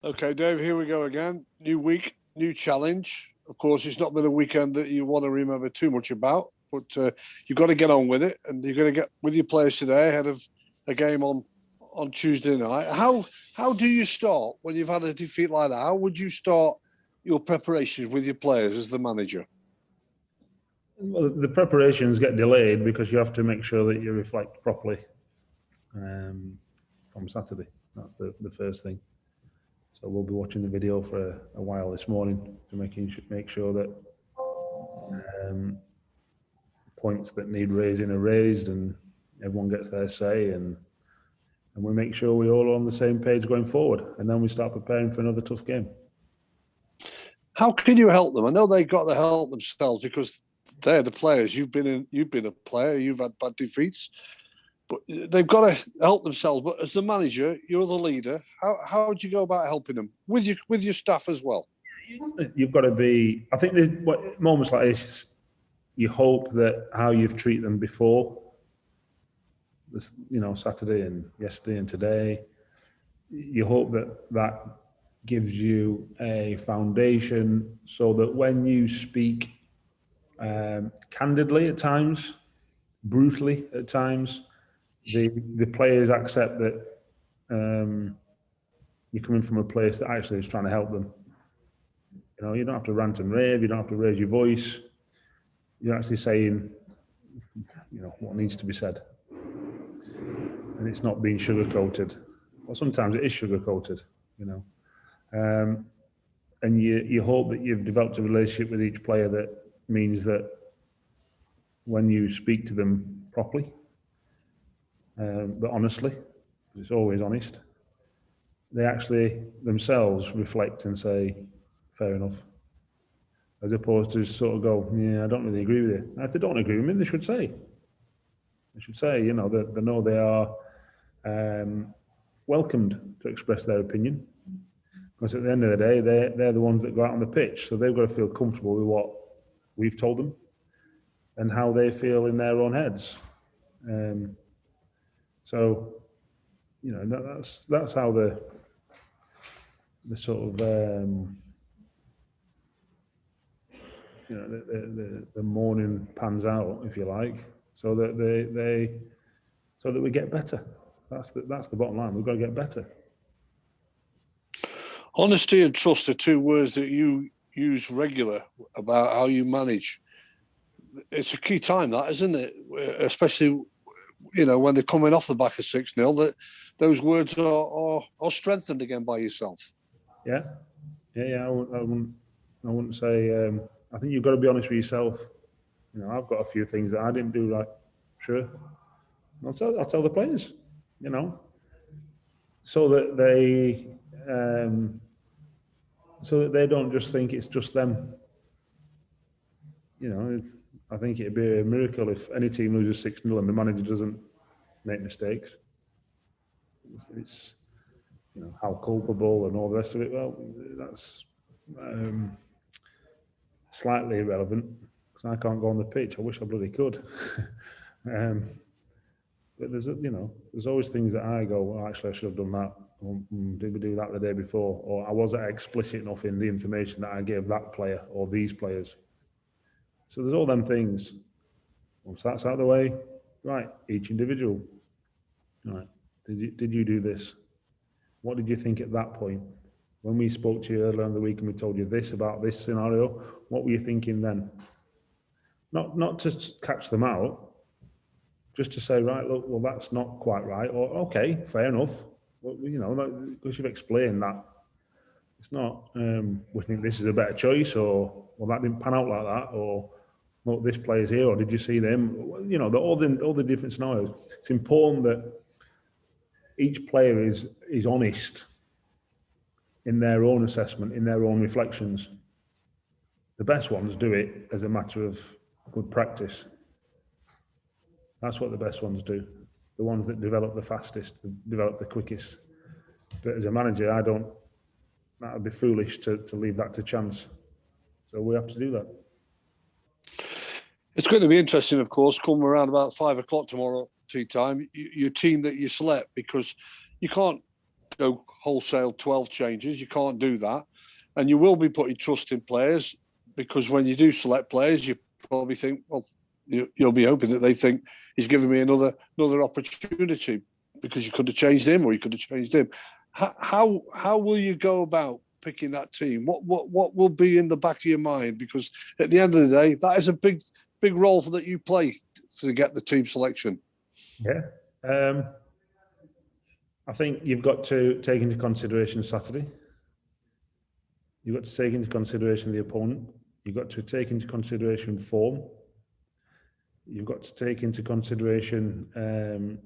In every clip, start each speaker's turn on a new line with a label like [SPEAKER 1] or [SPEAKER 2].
[SPEAKER 1] Okay, Dave, here we go again. New week, new challenge. Of course, it's not been a weekend that you want to remember too much about, but you've got to get on with it, and you're going to get with your players today ahead of a game on Tuesday night. How do you start when you've had a defeat like that? How would you start your preparations with your players as the manager?
[SPEAKER 2] Well, the preparations get delayed because you have to make sure that you reflect properly from Saturday. That's the first thing. So we'll be watching the video for a while this morning to make sure that points that need raising are raised and everyone gets their say, and we make sure we're all on the same page going forward, and then we start preparing for another tough game.
[SPEAKER 1] How can you help them? I know they've got to help themselves because they're the players. You've been a player. You've had bad defeats, but they've got to help themselves. But as the manager, you're the leader. How would you go about helping them with your staff as well?
[SPEAKER 2] You've got to be. I think moments like this, you hope that how you've treated them before, this, Saturday and yesterday and today, you hope that gives you a foundation so that when you speak candidly at times, brutally at times, the players accept that you're coming from a place that actually is trying to help them. You don't have to rant and rave, you don't have to raise your voice. You're actually saying, what needs to be said. And it's not being sugar-coated. Well, sometimes it is sugar-coated, and you hope that you've developed a relationship with each player that means that when you speak to them properly, but honestly, it's always honest, they actually themselves reflect and say, fair enough. As opposed to sort of go, yeah, I don't really agree with you. If they don't agree with me, they should say. They know they are welcomed to express their opinion. Because at the end of the day, they're the ones that go out on the pitch. So they've got to feel comfortable with what we've told them and how they feel in their own heads. That's how the sort of the morning pans out, if you like, so that we get better. That's the bottom line. We've got to get better.
[SPEAKER 1] Honesty and trust are two words that you use regular about how you manage. It's a key time, that, isn't it? Especially, when they're coming off the back of 6-0, that those words are strengthened again by yourself.
[SPEAKER 2] Yeah. I wouldn't say. I think you've got to be honest with yourself. I've got a few things that I didn't do right. Sure, I'll tell the players. So that they don't just think it's just them. I think it'd be a miracle if any team loses 6-0 and the manager doesn't make mistakes. It's how culpable and all the rest of it. Well, that's slightly irrelevant because I can't go on the pitch. I wish I bloody could. But there's always things that I go, well, actually I should have done that. Or, did we do that the day before? Or I wasn't explicit enough in the information that I gave that player or these players. So there's all them things. Once that's out of the way, right, each individual. Right, did you do this? What did you think at that point? When we spoke to you earlier in the week and we told you this about this scenario, what were you thinking then? Not to catch them out, just to say, right, look, well, that's not quite right, or okay, fair enough. Well, because you've explained that it's not, we think this is a better choice, or, well, that didn't pan out like that, or, well, this player's here, or did you see them? All the different scenarios. It's important that each player is honest in their own assessment, in their own reflections. The best ones do it as a matter of good practice. That's what the best ones do. The ones that develop the fastest, develop the quickest. But as a manager, that would be foolish to leave that to chance. So we have to do that.
[SPEAKER 1] It's going to be interesting, of course, come around about 5 o'clock tomorrow tea time, your team that you select, because you can't go wholesale 12 changes. You can't do that. And you will be putting trust in players, because when you do select players, you probably think, well, you'll be hoping that they think he's giving me another opportunity, because you could have changed him or you could have changed him. How will you go about picking that team? What will be in the back of your mind? Because at the end of the day, that is a big role that you play to get the team selection.
[SPEAKER 2] Yeah. I think you've got to take into consideration Saturday. You've got to take into consideration the opponent. You've got to take into consideration form. You've got to take into consideration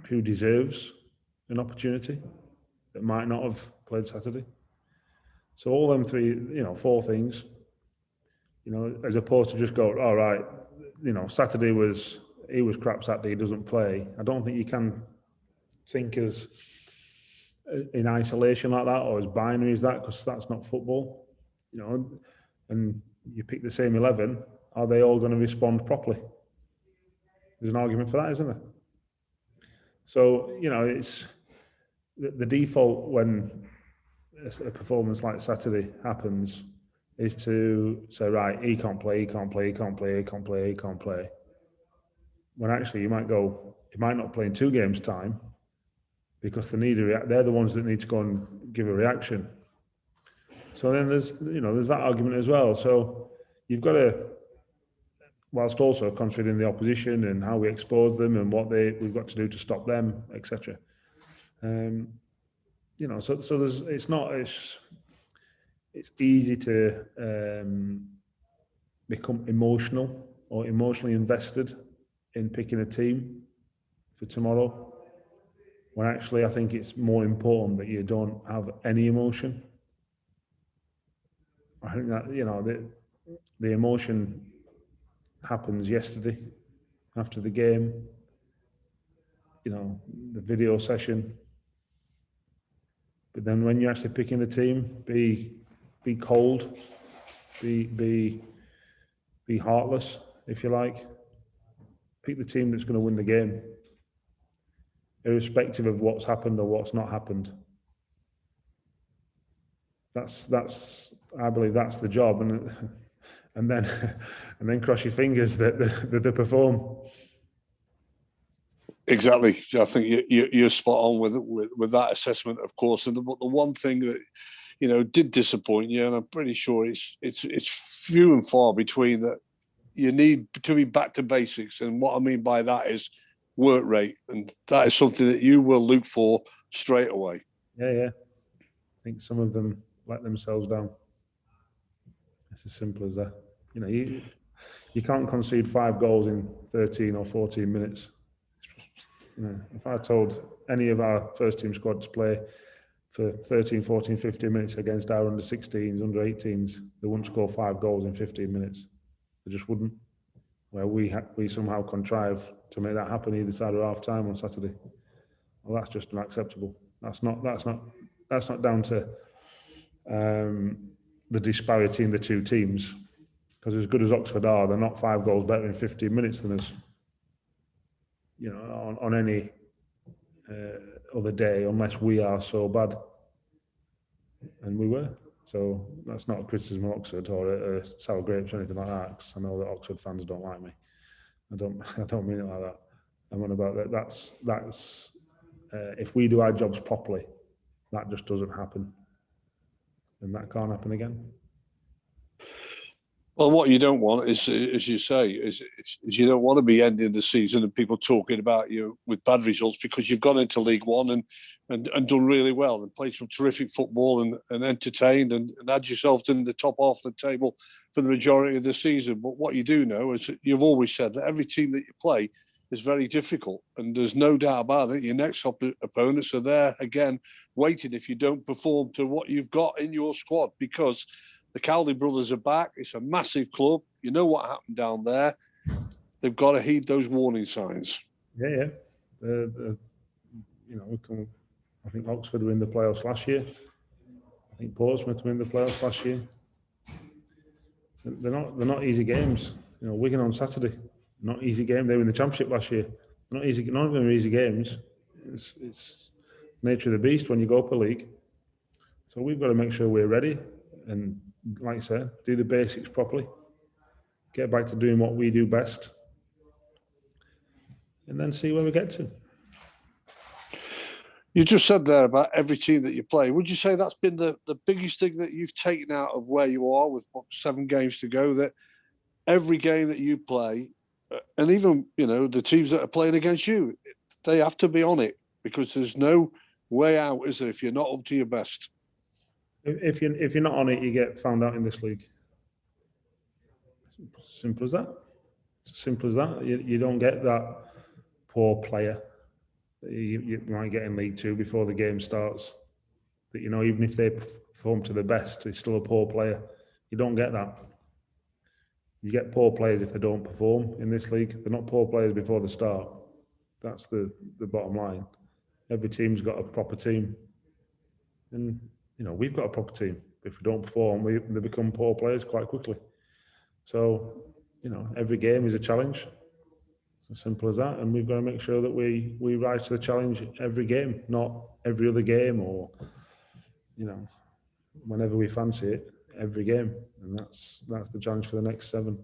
[SPEAKER 2] who deserves an opportunity that might not have played Saturday. So all them three, four things, as opposed to just go, all right, Saturday he was crap Saturday, he doesn't play. I don't think you can think as in isolation like that, or as binary as that, because that's not football, and you pick the same 11, are they all going to respond properly? There's an argument for that, isn't there? So, it's the default when a performance like Saturday happens is to say, right, he can't play. When actually you might go, he might not play in 2 games' time, because they're the ones that need to go and give a reaction. So then there's that argument as well. So you've got to, whilst also considering the opposition and how we expose them and what we've got to do to stop them, etc. So there's it's easy to become emotional or emotionally invested in picking a team for tomorrow, when actually I think it's more important that you don't have any emotion. I think that the emotion happens yesterday after the game, the video session. But then when you're actually picking a team, be cold, be heartless, if you like. Pick the team that's going to win the game, irrespective of what's happened or what's not happened. That's I believe that's the job, and then cross your fingers that they perform.
[SPEAKER 1] Exactly. I think you're spot on with that assessment, of course. And the one thing that did disappoint you, and I'm pretty sure it's few and far between, that you need to be back to basics. And what I mean by that is work rate, and that is something that you will look for straight away.
[SPEAKER 2] Yeah. I think some of them let themselves down. It's as simple as that. You can't concede 5 goals in 13 or 14 minutes. If I told any of our first team squad to play for 13, 14, 15 minutes against our under 16s, under 18s, they wouldn't score 5 goals in 15 minutes. They just wouldn't. Where we somehow contrive to make that happen either side of half time on Saturday. Well, that's just unacceptable. That's not down to the disparity in the two teams, because as good as Oxford are, they're not 5 goals better in 15 minutes than us. On any other day, unless we are so bad, and we were. So that's not a criticism of Oxford or a sour grapes or anything like that, because I know that Oxford fans don't like me. I don't mean it like that. I'm on about that. That's if we do our jobs properly, that just doesn't happen, and that can't happen again.
[SPEAKER 1] Well, what you don't want is, as you say, is you don't want to be ending the season and people talking about you with bad results, because you've gone into League One and done really well and played some terrific football and entertained and had yourself in the top half of the table for the majority of the season. But what you do know is, you've always said that every team that you play is very difficult, and there's no doubt about it. Your next opponents are there again, waiting if you don't perform to what you've got in your squad, because the Cowley brothers are back. It's a massive club. You know what happened down there. They've got to heed those warning signs.
[SPEAKER 2] Yeah. I think Oxford were in the playoffs last year. I think Portsmouth were in the playoffs last year. They're not easy games. Wigan on Saturday, not easy game. They were in the Championship last year. Not easy. None of them are easy games. nature of the beast when you go up a league. So we've got to make sure we're ready and, like I said, do the basics properly. Get back to doing what we do best. And then see where we get to.
[SPEAKER 1] You just said there about every team that you play. Would you say that's been the biggest thing that you've taken out of where you are with 7 games to go, that every game that you play, and even, the teams that are playing against you, they have to be on it, because there's no way out, is there, if you're not up to your best?
[SPEAKER 2] If you're not on it, you get found out in this league. Simple as that. It's as simple as that. You don't get that poor player that you might get in League Two before the game starts. That, even if they perform to the best, it's still a poor player. You don't get that. You get poor players if they don't perform in this league. They're not poor players before the start. That's the bottom line. Every team's got a proper team. And, we've got a proper team. If we don't perform, they become poor players quite quickly. So, every game is a challenge. As simple as that. And we've got to make sure that we rise to the challenge every game, not every other game or, whenever we fancy it, every game. And that's the challenge for the next 7.